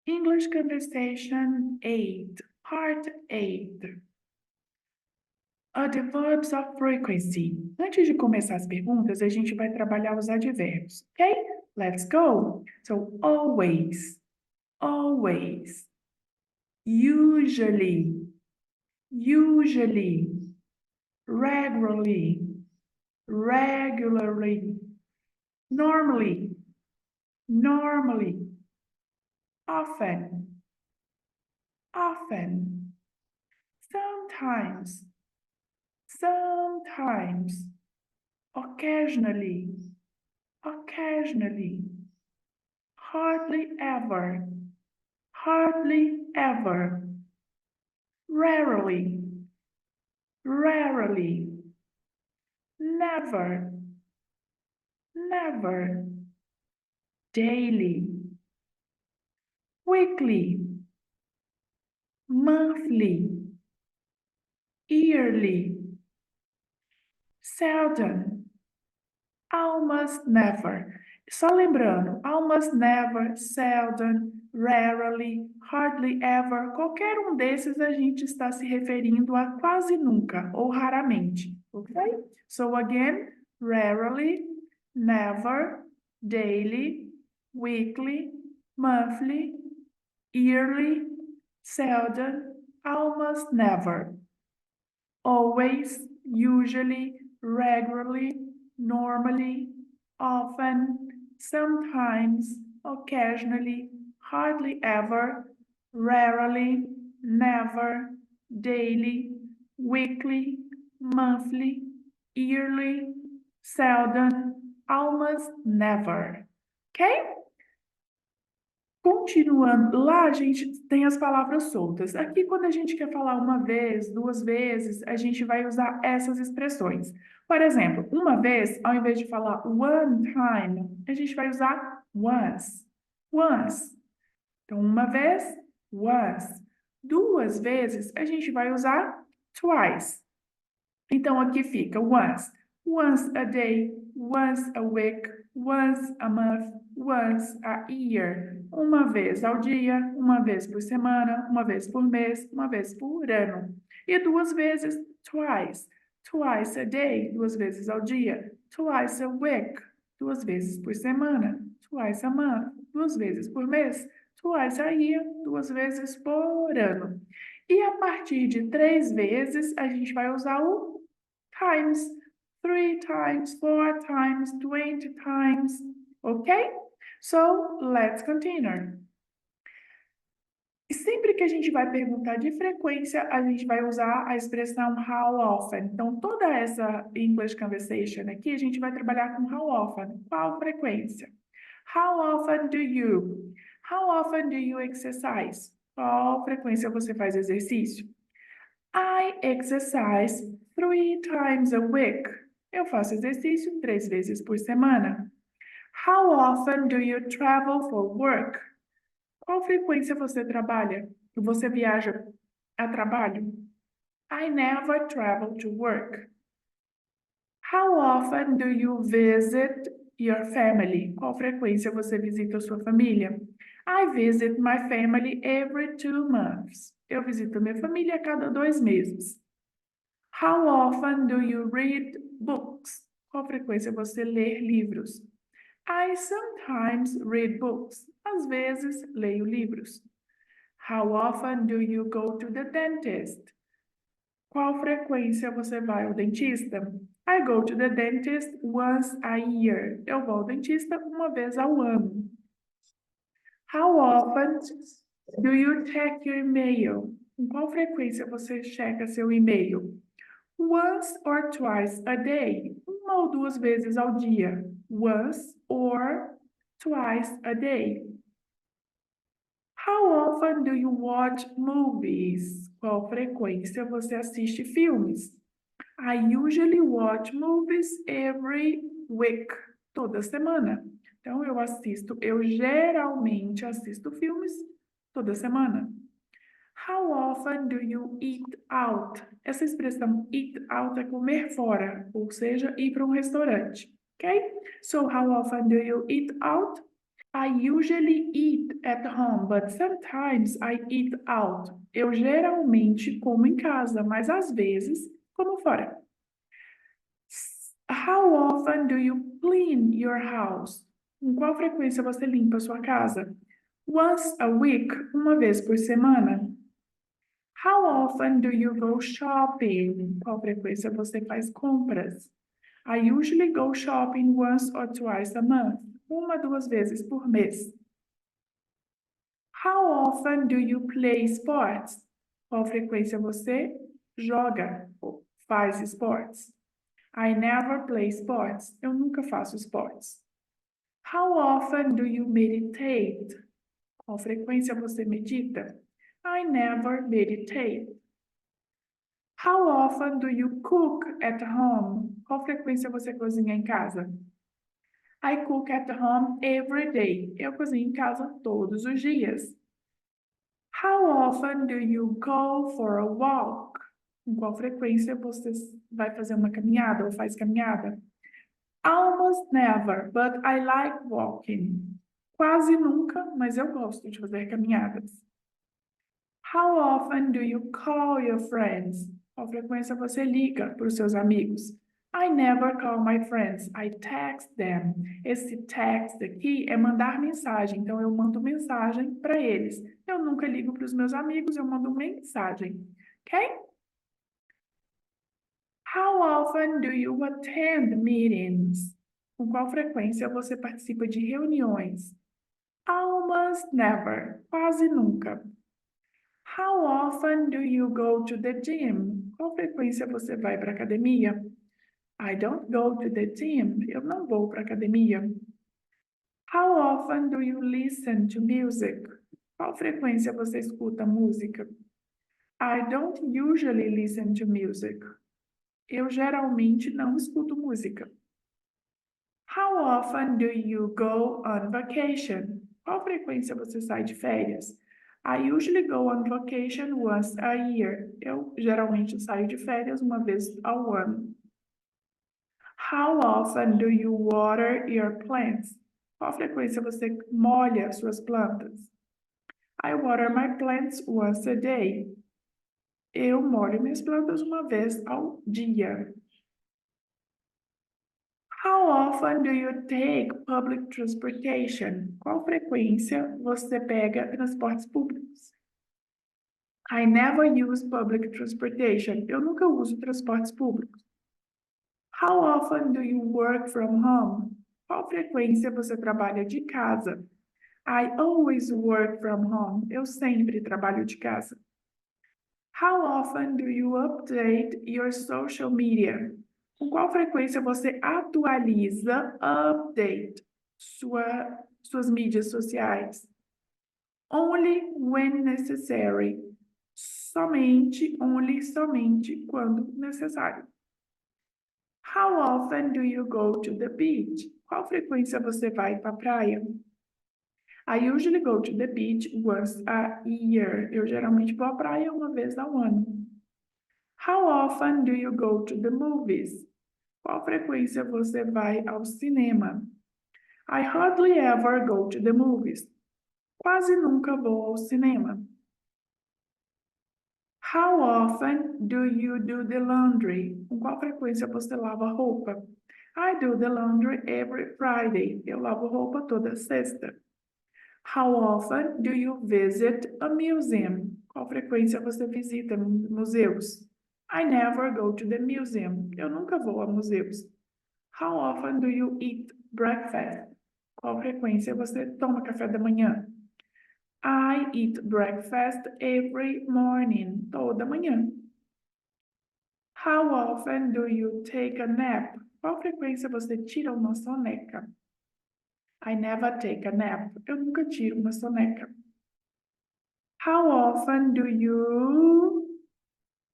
English Conversation 8, Part 8. The verbs of frequency. Antes de começar as perguntas, a gente vai trabalhar os advérbios, ok? Let's go! So, always, always, usually, usually, regularly, regularly, normally, normally, often, often, sometimes, sometimes, occasionally, occasionally, hardly ever, hardly ever, rarely, rarely, never, never, daily, weekly, monthly, yearly, seldom, almost never. Só lembrando, almost never, seldom, rarely, hardly ever, qualquer um desses a gente está se referindo a quase nunca ou raramente, ok? So again, rarely, never, daily, weekly, monthly, yearly, seldom, almost never. Always, usually, regularly, normally, often, sometimes, occasionally, hardly ever, rarely, never, daily, weekly, monthly, yearly, seldom, almost never. Ok? Continuando, lá a gente tem as palavras soltas. Aqui, quando a gente quer falar uma vez, duas vezes, a gente vai usar essas expressões. Por exemplo, uma vez, ao invés de falar one time, a gente vai usar once. Once. Então, uma vez, once. Duas vezes, a gente vai usar twice. Então, aqui fica once. Once a day, once a week, once a month, once a year. Uma vez ao dia, uma vez por semana, uma vez por mês, uma vez por ano. E duas vezes, twice. Twice a day, duas vezes ao dia. Twice a week, duas vezes por semana. Twice a month, duas vezes por mês. Twice a year, duas vezes por ano. E a partir de três vezes, a gente vai usar o times, 3 times, 4 times, 20 times, ok? So, let's continue. E sempre que a gente vai perguntar de frequência, a gente vai usar a expressão how often. Então, toda essa English conversation aqui, a gente vai trabalhar com how often. Qual frequência? How often do you? How often do you exercise? Qual frequência você faz exercício? I exercise 3 times a week. Eu faço exercício 3 vezes por semana. How often do you travel for work? Qual frequência você trabalha? Você viaja a trabalho? I never travel to work. How often do you visit your family? Qual frequência você visita a sua família? I visit my family every 2 months. Eu visito minha família a cada 2 meses. How often do you read books? Qual frequência você lê livros? I sometimes read books. Às vezes, leio livros. How often do you go to the dentist? Qual frequência você vai ao dentista? I go to the dentist once a year. Eu vou ao dentista uma vez ao ano. How often do you check your email? Com qual frequência você checa seu e-mail? Once or twice a day. Uma ou duas vezes ao dia. Once or twice a day. How often do you watch movies? Qual frequência você assiste filmes? I usually watch movies every week. Toda semana. Então, eu geralmente assisto filmes toda semana. How often do you eat out? Essa expressão eat out é comer fora, ou seja, ir para um restaurante, ok? So, how often do you eat out? I usually eat at home, but sometimes I eat out. Eu geralmente como em casa, mas às vezes como fora. How often do you clean your house? Com qual frequência você limpa a sua casa? Once a week, uma vez por semana. How often do you go shopping? Qual frequência você faz compras? I usually go shopping once or twice a month. Uma, duas vezes por mês. How often do you play sports? Qual frequência você joga ou faz esportes? I never play sports. Eu nunca faço esportes. How often do you meditate? Qual frequência você medita? I never meditate. How often do you cook at home? Qual frequência você cozinha em casa? I cook at home every day. Eu cozinho em casa todos os dias. How often do you go for a walk? Com qual frequência você vai fazer uma caminhada ou faz caminhada? Almost never, but I like walking. Quase nunca, mas eu gosto de fazer caminhadas. How often do you call your friends? Qual frequência você liga para os seus amigos? I never call my friends, I text them. Esse text aqui é mandar mensagem, então eu mando mensagem para eles. Eu nunca ligo para os meus amigos, eu mando mensagem, ok? How often do you attend meetings? Com qual frequência você participa de reuniões? Almost never, quase nunca. How often do you go to the gym? Qual frequência você vai para a academia? I don't go to the gym. Eu não vou para a academia. How often do you listen to music? Qual frequência você escuta música? I don't usually listen to music. Eu geralmente não escuto música. How often do you go on vacation? Qual frequência você sai de férias? I usually go on vacation once a year. Eu geralmente saio de férias uma vez ao ano. How often do you water your plants? Qual frequência você molha suas plantas? I water my plants once a day. Eu molho minhas plantas uma vez ao dia. How often do you take public transportation? Qual frequência você pega transportes públicos? I never use public transportation. Eu nunca uso transportes públicos. How often do you work from home? Qual frequência você trabalha de casa? I always work from home. Eu sempre trabalho de casa. How often do you update your social media? Com qual frequência você atualiza, update, suas mídias sociais? Only when necessary. Somente, only, somente quando necessário. How often do you go to the beach? Qual frequência você vai para a praia? I usually go to the beach once a year. Eu geralmente vou à praia uma vez ao ano. How often do you go to the movies? Qual frequência você vai ao cinema? I hardly ever go to the movies. Quase nunca vou ao cinema. How often do you do the laundry? Com qual frequência você lava roupa? I do the laundry every Friday. Eu lavo roupa toda sexta. How often do you visit a museum? Qual frequência você visita museus? I never go to the museum. Eu nunca vou a museus. How often do you eat breakfast? Qual frequência você toma café da manhã? I eat breakfast every morning. Toda manhã. How often do you take a nap? Qual frequência você tira uma soneca? I never take a nap. Eu nunca tiro uma soneca. How often do you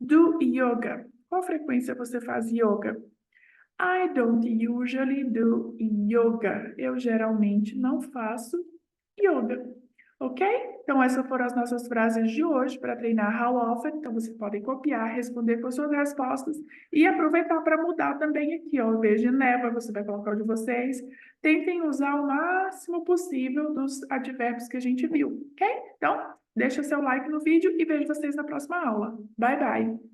do yoga? Qual frequência você faz yoga? I don't usually do yoga. Eu geralmente não faço yoga. Ok? Então, essas foram as nossas frases de hoje para treinar how often. Então, vocês podem copiar, responder com as suas respostas e aproveitar para mudar também aqui, ó. Em vez de never, você vai colocar o de vocês. Tentem usar o máximo possível dos advérbios que a gente viu, ok? Então, deixa seu like no vídeo e vejo vocês na próxima aula. Bye, bye!